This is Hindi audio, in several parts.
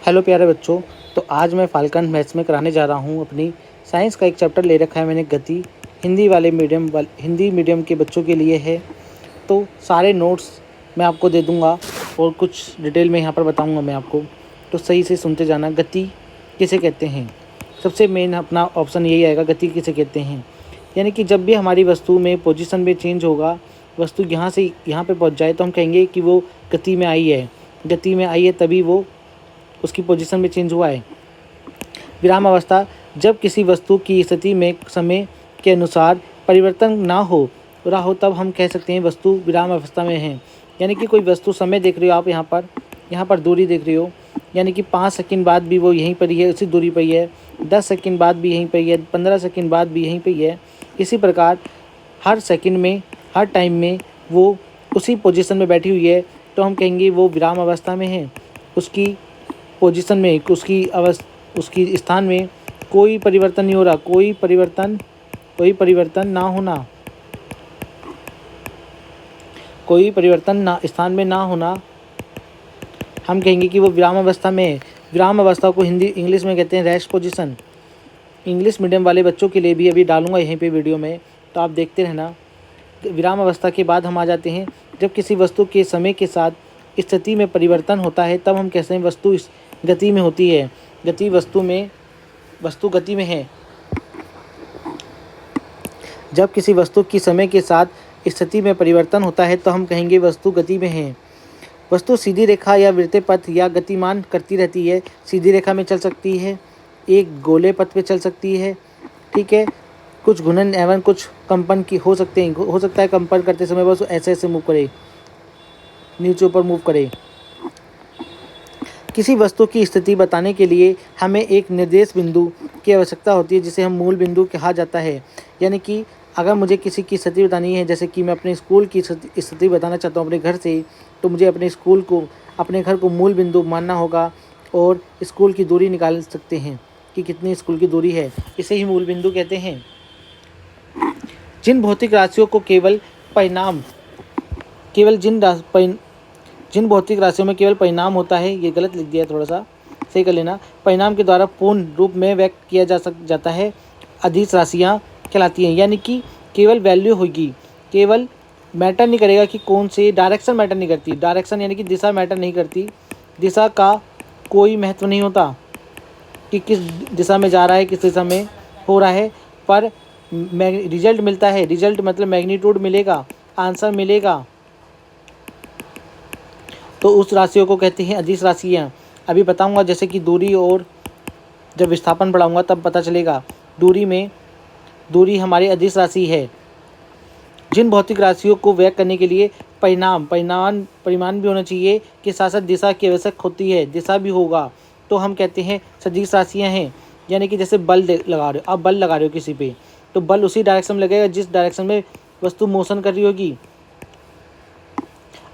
हेलो प्यारे बच्चों। तो आज मैं फाल्कन मैथ्स में कराने जा रहा हूँ अपनी साइंस का एक चैप्टर ले रखा है मैंने, गति। हिंदी मीडियम के बच्चों के लिए है। तो सारे नोट्स मैं आपको दे दूँगा और कुछ डिटेल में यहाँ पर बताऊँगा मैं आपको, तो सही से सुनते जाना। गति किसे कहते हैं? सबसे मेन अपना ऑप्शन यही आएगा, गति किसे कहते हैं। यानी कि जब भी हमारी वस्तु में पोजीशन में चेंज होगा, वस्तु यहाँ से यहाँ पे पहुँच जाए, तो हम कहेंगे कि वो गति में आई है। गति में आई है तभी वो उसकी पोजीशन में चेंज हुआ है। विराम अवस्था, जब किसी वस्तु की स्थिति में समय के अनुसार परिवर्तन ना हो रहा हो, तब हम कह सकते हैं वस्तु विराम अवस्था में है। यानी कि कोई वस्तु, समय देख रहे हो आप, यहाँ पर दूरी देख रहे हो, यानी कि 5 सेकंड बाद भी वो यहीं पर ही है, उसी दूरी पर ही है। 10 सेकंड बाद भी यहीं पर ही है, 15 सेकंड बाद भी यहीं पर ही है। इसी प्रकार हर सेकंड में, हर टाइम में वो उसी पोजीशन में बैठी हुई है, तो हम कहेंगे वो विराम अवस्था में है। उसकी पोजीशन में, उसकी स्थान में कोई परिवर्तन नहीं हो रहा, कोई परिवर्तन ना होना, कोई परिवर्तन ना स्थान में ना होना, हम कहेंगे कि वो विराम अवस्था में है। विराम अवस्था को इंग्लिश में कहते हैं रेस्ट पोजीशन। इंग्लिश मीडियम वाले बच्चों के लिए भी अभी डालूंगा यहीं पे वीडियो में, तो आप देखते रहना। विराम अवस्था के बाद हम आ जाते हैं, जब किसी वस्तु के समय के साथ स्थिति में परिवर्तन होता है, तब हम कहते हैं वस्तु इस गति में होती है। वस्तु गति में है। जब किसी वस्तु की समय के साथ स्थिति में परिवर्तन होता है, तो हम कहेंगे वस्तु गति में है। वस्तु सीधी रेखा या वृत्तीय पथ या गतिमान करती रहती है। सीधी रेखा में चल सकती है, एक गोले पथ पे चल सकती है, ठीक है। कुछ घूर्णन एवं कुछ कंपन की हो सकते हैं। हो सकता है कंपन करते समय बस ऐसे ऐसे मूव करे, नीचे ऊपर मूव करे। किसी वस्तु की स्थिति बताने के लिए हमें एक निर्देश बिंदु की आवश्यकता होती है, जिसे हम मूल बिंदु कहा जाता है। यानी कि अगर मुझे किसी की स्थिति बतानी है, जैसे कि मैं अपने स्कूल की स्थिति बताना चाहता हूँ अपने घर से, तो मुझे अपने घर को मूल बिंदु मानना होगा और स्कूल की दूरी निकाल सकते हैं कि कितनी स्कूल की दूरी है। इसे ही मूल बिंदु कहते हैं। जिन भौतिक राशियों को जिन भौतिक राशियों में केवल परिणाम होता है, ये गलत लिख दिया, थोड़ा सा सही कर लेना। परिणाम के द्वारा पूर्ण रूप में व्यक्त किया जाता है, अदिश राशियाँ कहलाती हैं। यानी कि केवल वैल्यू होगी, केवल मैटर नहीं करेगा कि कौन से डायरेक्शन मैटर नहीं करती। डायरेक्शन यानी कि दिशा मैटर नहीं करती। दिशा का कोई महत्व नहीं होता कि किस दिशा में जा रहा है, किस दिशा में हो रहा है, पर रिजल्ट मिलता है। रिजल्ट मतलब मैग्नीट्यूड मिलेगा, आंसर मिलेगा, तो उस राशियों को कहते हैं अदिश राशियाँ। अभी बताऊंगा, जैसे कि दूरी, और जब विस्थापन पढ़ाऊंगा तब पता चलेगा। दूरी हमारी अदिश राशि है। जिन भौतिक राशियों को व्यक्त करने के लिए परिमाण भी होना चाहिए, कि साथ साथ दिशा की आवश्यक होती है, दिशा भी होगा, तो हम कहते हैं सदिश राशियाँ हैं। यानी कि जैसे बल लगा रहे हो, आप बल लगा रहे हो किसी पे, तो बल उसी डायरेक्शन में लगेगा जिस डायरेक्शन में वस्तु मोशन कर रही होगी।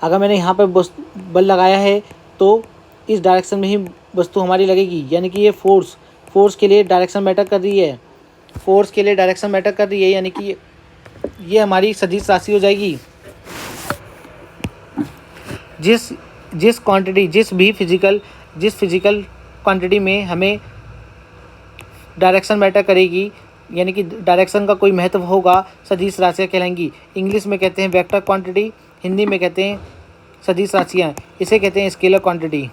अगर मैंने यहाँ पर बल लगाया है, तो इस डायरेक्शन में ही वस्तु हमारी लगेगी। यानी कि ये फोर्स के लिए डायरेक्शन मैटर कर रही है, यानी कि ये हमारी सदिश राशि हो जाएगी। जिस फिजिकल क्वांटिटी में हमें डायरेक्शन मैटर करेगी, यानी कि डायरेक्शन का कोई महत्व होगा, सदिश राशियाँ कहलाएंगी। इंग्लिश में कहते हैं वेक्टर क्वांटिटी, हिंदी में कहते हैं सदिश राशियाँ। इसे कहते हैं स्केलर क्वांटिटी।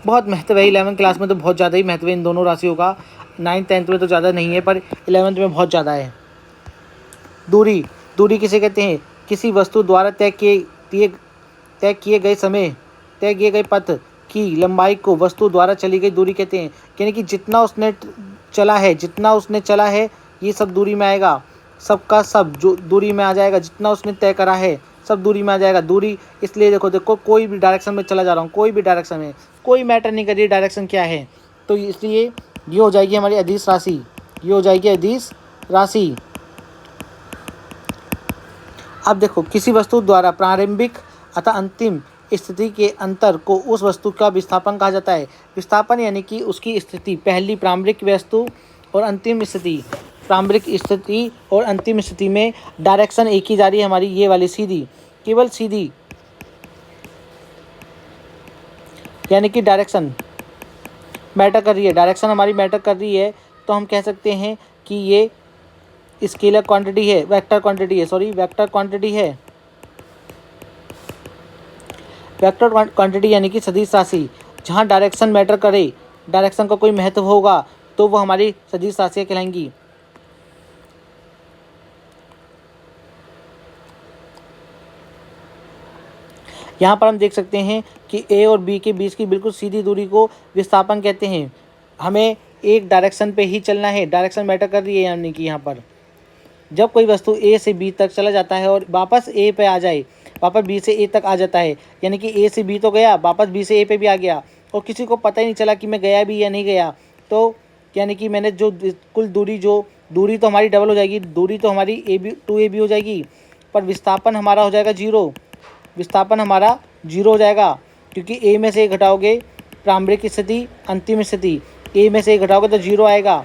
बहुत महत्व है 11वीं क्लास में, तो बहुत ज़्यादा ही महत्व है इन दोनों राशियों का। 9th 10th में तो ज़्यादा नहीं है, पर 11th में बहुत ज़्यादा है। दूरी किसे कहते हैं? किसी वस्तु द्वारा तय किए गए पथ की लंबाई को वस्तु द्वारा चली गई दूरी कहते हैं। यानी कि जितना उसने चला है ये सब दूरी में आएगा, सबका सब जो दूरी में आ जाएगा। जितना उसने तय करा है सब दूरी में आ जाएगा। दूरी इसलिए देखो कोई भी डायरेक्शन में चला जा रहा हूँ, कोई भी डायरेक्शन में, कोई मैटर नहीं कर रही डायरेक्शन क्या है, तो इसलिए ये हो जाएगी हमारी अदिश राशि। अब देखो, किसी वस्तु द्वारा प्रारंभिक अतः अंतिम स्थिति के अंतर को उस वस्तु का विस्थापन कहा जाता है। विस्थापन यानी कि उसकी स्थिति, पहली प्रारंभिक वस्तु और अंतिम स्थिति। प्रारंभिक स्थिति और अंतिम स्थिति में डायरेक्शन एक ही जा रही है हमारी, ये वाली सीधी, केवल सीधी, यानी कि डायरेक्शन मैटर कर रही है, डायरेक्शन हमारी मैटर कर रही है, तो हम कह सकते हैं कि ये स्केलर क्वांटिटी है, वेक्टर क्वांटिटी है, वेक्टर क्वांटिटी है। वेक्टर क्वांटिटी यानी कि सदिश राशि, जहाँ डायरेक्शन मैटर करे, डायरेक्शन का कोई महत्व होगा, तो वो हमारी सदिश राशियाँ कहलाएंगी। यहाँ पर हम देख सकते हैं कि ए और बी के बीच की बिल्कुल सीधी दूरी को विस्थापन कहते हैं। हमें एक डायरेक्शन पे ही चलना है, डायरेक्शन मैटर कर रही है, यानी कि यहाँ पर जब कोई वस्तु ए से बी तक चला जाता है और वापस ए पे आ जाए, वापस बी से ए तक आ जाता है, यानी कि ए से बी तो गया, वापस बी से ए पे भी आ गया, और किसी को पता ही नहीं चला कि मैं गया भी या नहीं गया, तो यानी कि मैंने जो कुल दूरी तो हमारी डबल हो जाएगी, दूरी तो हमारी A B to A B हो जाएगी, पर विस्थापन हमारा हो जाएगा जीरो। विस्थापन हमारा जीरो हो जाएगा, क्योंकि ए में से घटाओगे प्रारंभिक स्थिति, अंतिम स्थिति, ए में से घटाओगे तो जीरो आएगा।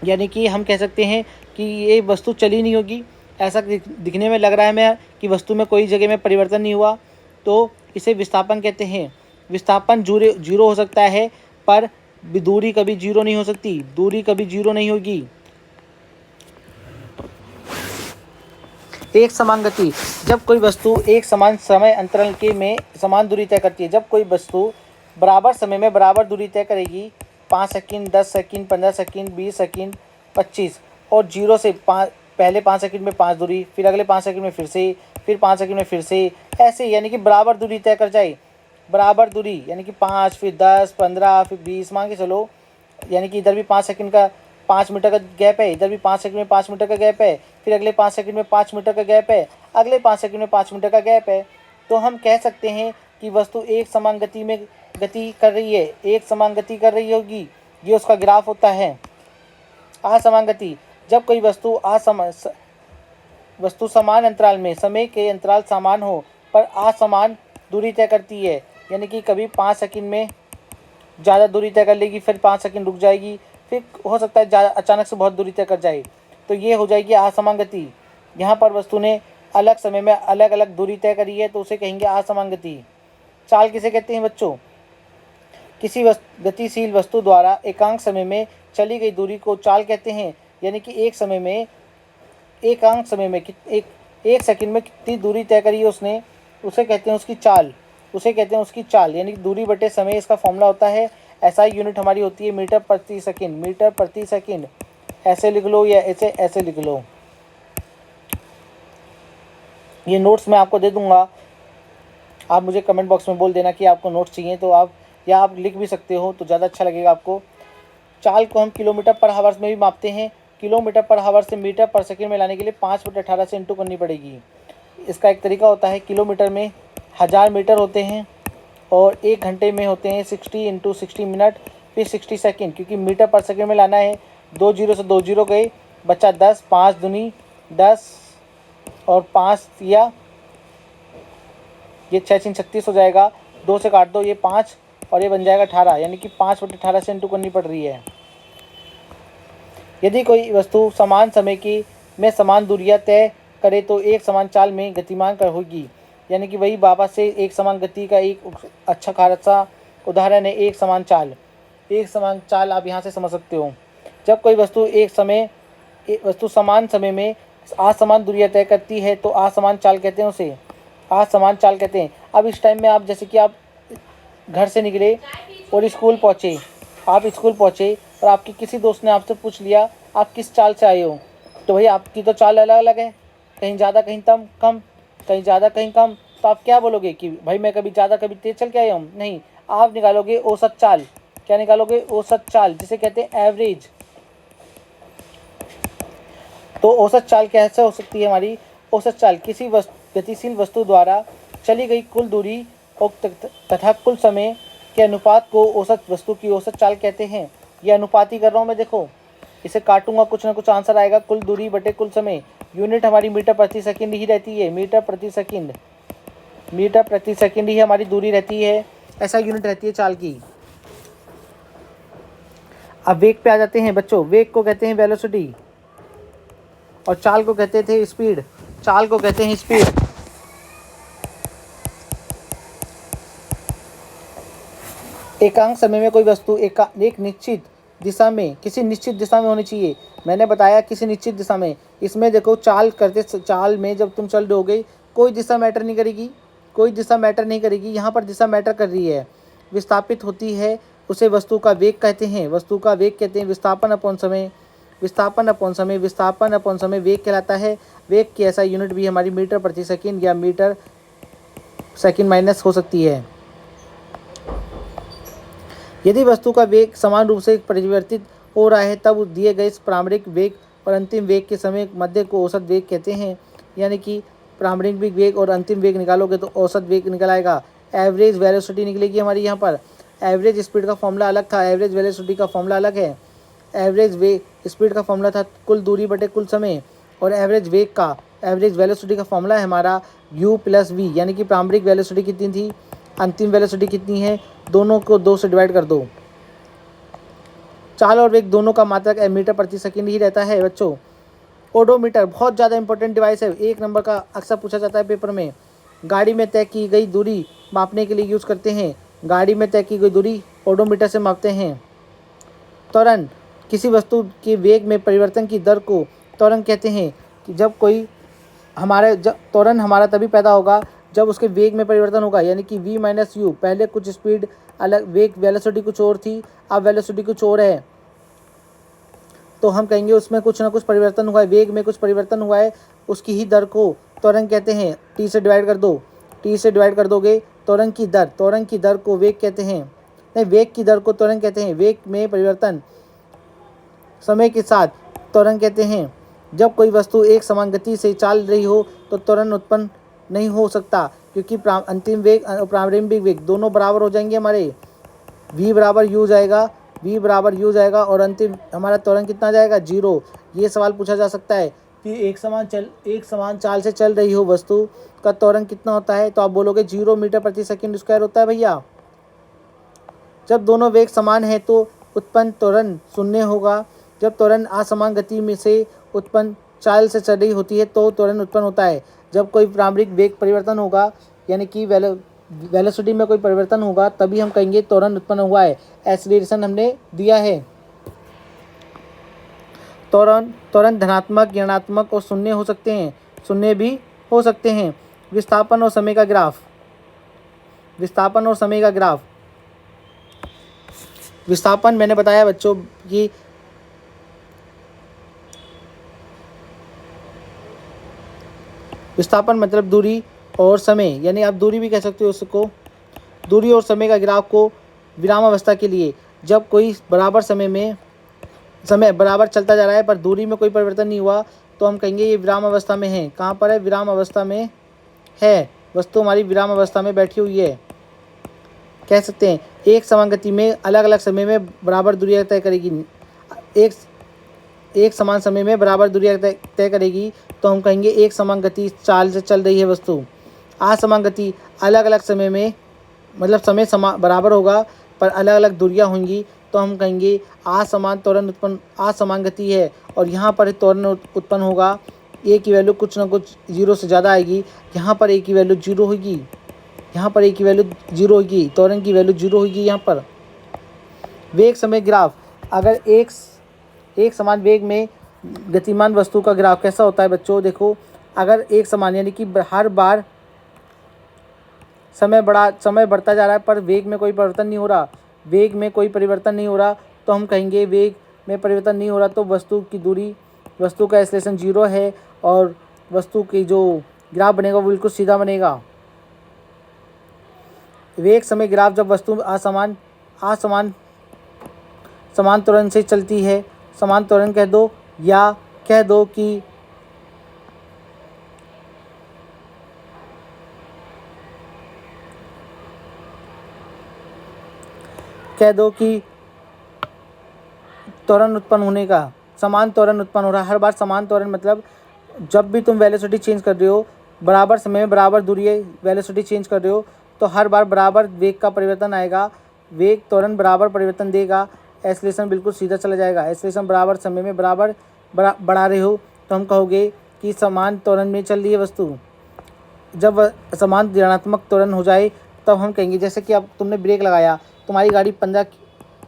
यानी कि हम कह सकते हैं कि ये वस्तु चली नहीं होगी। ऐसा दिखने में लग रहा है मैं कि वस्तु में कोई जगह में परिवर्तन नहीं हुआ, तो इसे विस्थापन कहते हैं। विस्थापन जीरो हो सकता है, पर दूरी कभी जीरो नहीं हो सकती, दूरी कभी जीरो नहीं होगी। एक समान गति, जब कोई वस्तु एक समान समय अंतराल के में समान दूरी तय करती है। जब कोई वस्तु बराबर समय में बराबर दूरी तय करेगी, 5 सेकंड, 10 सेकंड, 15 सेकंड, 20 सेकंड, 25, और जीरो से पहले 5 सेकंड में 5 दूरी, फिर अगले 5 सेकंड में फिर 5 सेकंड में फिर से, ऐसे यानी कि बराबर दूरी तय कर जाए। बराबर दूरी यानी कि 5, फिर 10, 15, फिर 20 मान के चलो, यानी कि इधर भी 5 सेकंड का 5 मीटर का गैप है, इधर भी 5 सेकंड में 5 मीटर का गैप है, फिर अगले 5 सेकंड में 5 मीटर का गैप है, अगले 5 सेकंड में 5 मीटर का गैप है। तो हम कह सकते हैं कि वस्तु एक समान गति में गति कर रही है, एक समान गति कर रही होगी, ये उसका ग्राफ होता है। असमान गति, जब कोई वस्तु समान अंतराल में, समय के अंतराल समान हो पर असमान दूरी तय करती है, यानी कि कभी 5 सेकंड में ज़्यादा दूरी तय कर लेगी, फिर 5 सेकंड रुक जाएगी, फिर हो सकता है अचानक से बहुत दूरी तय कर जाए, तो ये हो जाएगी असमान गति। यहाँ पर वस्तु ने अलग समय में अलग अलग दूरी तय करी है, तो उसे कहेंगे असमान गति। चाल किसे कहते हैं बच्चों? किसी गतिशील वस्तु द्वारा एकांक समय में चली गई दूरी को चाल कहते हैं, यानी कि एक सेकंड में कितनी दूरी तय करी है उसने, उसे कहते हैं उसकी चाल, यानी कि दूरी बटे समय, इसका फॉर्मूला होता है। SI यूनिट हमारी होती है मीटर प्रति सेकंड। ऐसे लिख लो या ऐसे लिख लो। ये नोट्स मैं आपको दे दूंगा, आप मुझे कमेंट बॉक्स में बोल देना कि आपको नोट्स चाहिए, तो आप लिख भी सकते हो, तो ज़्यादा अच्छा लगेगा आपको। चाल को हम किलोमीटर पर हावर्स में भी मापते हैं। किलोमीटर पर हावर से मीटर पर सेकंड में लाने के लिए 5/18 से इंटू करनी पड़ेगी। इसका एक तरीका होता है, किलोमीटर में 1000 मीटर होते हैं और 1 घंटे में होते हैं 60 × 60 मिनट, फिर 60 सेकंड, क्योंकि मीटर पर सेकंड में लाना है। 2 जीरो से 2 जीरो गए, बच्चा 10, 5 दूनी 10 और 5 या ये 6 × 36 हो जाएगा। 2 से काट दो, ये 5 और ये बन जाएगा 18, यानी कि 5/18 से इंटू करनी पड़ रही है। यदि कोई वस्तु समान समय की में समान दूरियां तय करे तो एक समान चाल में गतिमान कर होगी, यानी कि वही वापस से एक समान गति का एक अच्छा खासा उदाहरण है एक समान चाल। आप यहाँ से समझ सकते हो। जब कोई वस्तु समान समय में असमान दूरियां तय करती है तो असमान चाल कहते हैं उसे, असमान चाल कहते हैं। अब इस टाइम में आप जैसे कि आप घर से निकले और स्कूल पहुँचे, और आपके किसी दोस्त ने आपसे पूछ लिया आप किस चाल से आए हो, तो भाई आपकी तो चाल अलग अलग है, कहीं ज़्यादा कहीं कम, कहीं ज़्यादा कहीं कम, तो आप क्या बोलोगे कि भाई मैं कभी ज़्यादा कभी तेज़ चल के आया हूँ? नहीं, आप निकालोगे औसत चाल। क्या निकालोगे? औसत चाल, जिसे कहते हैं एवरेज। तो औसत चाल कैसे हो सकती है हमारी? औसत चाल किसी गतिशील वस्तु द्वारा चली गई कुल दूरी और तथा कुल समय के अनुपात को वस्तु की औसत चाल कहते हैं। ये अनुपाती कर रहा हूँ मैं, देखो इसे काटूंगा, कुछ ना कुछ आंसर आएगा। कुल दूरी बटे कुल समय, यूनिट हमारी मीटर प्रति सेकंड ही रहती है, मीटर प्रति सेकंड ही हमारी दूरी रहती है, ऐसा यूनिट रहती है चाल की। अब वेग पे आ जाते हैं बच्चों। वेग को कहते हैं वेलोसिटी और चाल को कहते थे स्पीड। एकांक समय में कोई वस्तु एक निश्चित दिशा में, किसी निश्चित दिशा में होनी चाहिए। मैंने बताया किसी निश्चित दिशा में। इसमें देखो चाल में जब तुम चल रहोगे कोई दिशा मैटर नहीं करेगी, कोई दिशा मैटर नहीं करेगी। यहाँ पर दिशा मैटर कर रही है। विस्थापित होती है उसे वस्तु का वेग कहते हैं, वस्तु का वेग कहते हैं। विस्थापन अपॉन समय, विस्थापन अपॉन समय, विस्थापन अपॉन समय वेग कहलाता है। वेग की ऐसा यूनिट भी हमारी मीटर प्रति सेकंड या मीटर सेकंड माइनस हो सकती है। यदि वस्तु का वेग समान रूप से परिवर्तित हो रहा है तब दिए गए प्रारंभिक वेग और अंतिम वेग के समय मध्य को औसत वेग कहते हैं। यानी कि प्रारंभिक वेग और अंतिम वेग निकालोगे तो औसत वेग निकल आएगा। एवरेज वेलोसिटी निकलेगी हमारी। यहाँ पर एवरेज स्पीड का फॉर्मूला अलग था, एवरेज वेलोसिटी का फॉर्मूला अलग है। एवरेज स्पीड का फॉर्मूला था कुल दूरी बटे कुल समय, और एवरेज वेलोसिटी का फॉर्मूला है हमारा u प्लस वी। यानी कि प्रारंभिक वेलोसिटी कितनी थी, अंतिम वेलोसिटी कितनी है, दोनों को 2 से डिवाइड कर दो। चाल और वेग दोनों का मात्रक मीटर प्रति सेकंड ही रहता है बच्चों। ओडोमीटर बहुत ज़्यादा इंपॉर्टेंट डिवाइस है, 1 नंबर का अक्सर पूछा जाता है पेपर में। गाड़ी में तय की गई दूरी मापने के लिए यूज़ करते हैं। गाड़ी में तय की गई दूरी ओडोमीटर से मापते हैं। त्वरण, किसी वस्तु के वेग में परिवर्तन की दर को त्वरण कहते हैं। कि जब कोई त्वरण हमारा तभी पैदा होगा जब उसके वेग में परिवर्तन होगा। यानी कि v माइनस यू, पहले कुछ स्पीड अलग, वेग वेलोसिटी कुछ और थी, अब वेलोसिटी कुछ और है, तो हम कहेंगे उसमें कुछ ना कुछ परिवर्तन हुआ है, वेग में कुछ परिवर्तन हुआ है, उसकी ही दर को त्वरण कहते हैं। t से डिवाइड कर दो, t से डिवाइड कर दोगे त्वरण की दर को वेग कहते हैं। नहीं, वेग की दर को त्वरण कहते हैं। वेग में परिवर्तन समय के साथ त्वरण कहते हैं। जब कोई वस्तु एक समान गति से चल रही हो तो त्वरण उत्पन्न नहीं हो सकता, क्योंकि अंतिम वेग और प्रारंभिक वेग दोनों बराबर हो जाएंगे हमारे। v बराबर u जाएगा और अंतिम हमारा त्वरण कितना जाएगा, 0। ये सवाल पूछा जा सकता है कि एक समान चाल से चल रही हो वस्तु का त्वरण कितना होता है, तो आप बोलोगे 0 मीटर प्रति सेकंड स्क्वायर होता है भैया। जब दोनों वेग समान है तो उत्पन्न त्वरण शून्य होगा। जब त्वरण असमान गति में से उत्पन्न चाल से चल रही होती है तो त्वरण उत्पन्न होता है। जब कोई प्रारंभिक वेग परिवर्तन होगा, यानी कि वेलोसिटी में कोई परिवर्तन होगा, तभी हम कहेंगे त्वरण उत्पन्न हुआ है, एक्सीलरेशन हमने दिया है। त्वरण धनात्मक, ऋणात्मक और शून्य हो सकते हैं, शून्य भी हो सकते हैं। विस्थापन और समय का ग्राफ, विस्थापन मैंने बताया बच्चों कि विस्थापन मतलब दूरी और समय, यानी आप दूरी भी कह सकते हो उसको। दूरी और समय का ग्राफ को विराम अवस्था के लिए, जब कोई समय बराबर चलता जा रहा है पर दूरी में कोई परिवर्तन नहीं हुआ, तो हम कहेंगे ये विराम अवस्था में है। कहाँ पर है, विराम अवस्था में है, वस्तु हमारी विराम अवस्था में बैठी हुई है, कह सकते हैं। एक समान गति में अलग अलग समय में बराबर दूरियां तय करेगी, एक समान समय में बराबर दूरियां तय करेगी, तो हम कहेंगे एक समान गति चाल से चल रही है वस्तु। असमान गति अलग अलग समय में, मतलब समय बराबर होगा पर अलग अलग दूरियां होंगी, तो हम कहेंगे असमान गति है। और यहाँ पर त्वरण उत्पन्न होगा, ए की वैल्यू कुछ ना कुछ 0 से ज़्यादा आएगी। यहाँ पर ए की वैल्यू 0 होगी, त्वरण की वैल्यू 0 होगी यहाँ पर। वेग समय ग्राफ, अगर एक समान वेग में गतिमान वस्तु का ग्राफ कैसा होता है बच्चों, देखो अगर एक समान, यानी कि हर बार समय बढ़ता जा रहा है पर वेग में कोई परिवर्तन नहीं हो रहा, तो हम कहेंगे वेग में परिवर्तन नहीं हो रहा, तो वस्तु का एक्सेलरेशन 0 है और वस्तु की जो ग्राफ बनेगा वो बिल्कुल सीधा बनेगा। वेग समय ग्राफ, जब वस्तु समान त्वरण से चलती है, समान त्वरण कह दो, या कह दो कि त्वरण उत्पन्न होने का, समान त्वरण उत्पन्न हो रहा है। हर बार समान त्वरण मतलब जब भी तुम वेलोसिटी चेंज कर रहे हो, बराबर समय में बराबर दूरी वेलोसिटी चेंज कर रहे हो, तो हर बार बराबर वेग का परिवर्तन आएगा, वेग त्वरण बराबर परिवर्तन देगा, एक्सेलरेशन बिल्कुल सीधा चला जाएगा। एक्सेलरेशन बराबर समय में बराबर बढ़ा रहे हो, तो हम कहोगे कि समान त्वरण में चल रही है वस्तु। जब समान ऋणात्मक त्वरण हो जाए तब हम कहेंगे, जैसे कि अब तुमने ब्रेक लगाया, तुम्हारी गाड़ी 15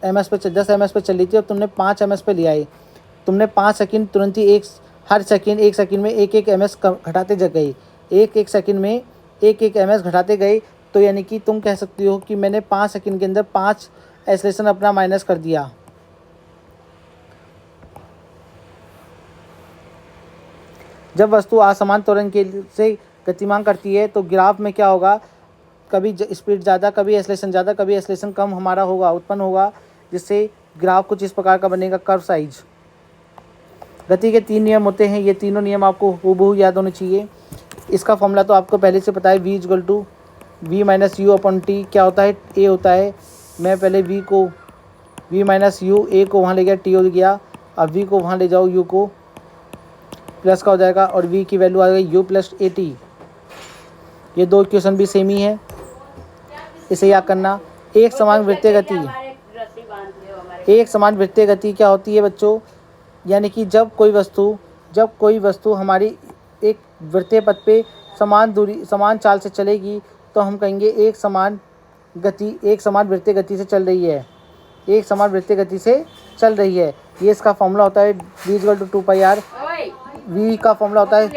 ms पे 10 ms पे चल रही थी और तुमने 5 ms पे लिया है, तुमने 5 सेकंड तुरंत ही हर सेकंड 1 सेकंड में 1 ms घटाते गए, 1 सेकंड में 1 ms घटाते गए, तो यानी कि तुम कह सकती हो कि मैंने 5 सेकंड के अंदर 5 एक्सेलरेशन अपना माइनस कर दिया। जब वस्तु असमान त्वरण के से गतिमान करती है तो ग्राफ में क्या होगा, कभी स्पीड ज़्यादा, कभी एक्सेलरेशन ज़्यादा, कभी एक्सेलरेशन कम हमारा होगा, उत्पन्न होगा, जिससे ग्राफ कुछ इस प्रकार का बनेगा, कर्व साइज। गति के 3 नियम होते हैं, ये तीनों नियम आपको हूबहू याद होने चाहिए। इसका फॉर्मूला तो आपको पहले से पता है, v equal to v minus u upon t. क्या होता है, a होता है, मैं पहले v माइनस यू, a को वहाँ ले गया, t हो गया, अब v को वहाँ ले जाओ, u को प्लस का हो जाएगा और v की वैल्यू आ गई u प्लस ए टी। ये दो इक्वेशन भी सेम ही है, इसे याद करना। एक समान वृत्तीय गति, एक समान वृत्तीय गति क्या होती है बच्चों, यानी कि जब कोई वस्तु हमारी एक वृत्तीय पथ पे समान चाल से चलेगी तो हम कहेंगे एक समान वृत्तीय गति से चल रही है, एक समान वृत्तीय गति से चल रही है। ये इसका फॉर्मूला होता है v equal to 2 pi r। v का फॉर्मूला होता है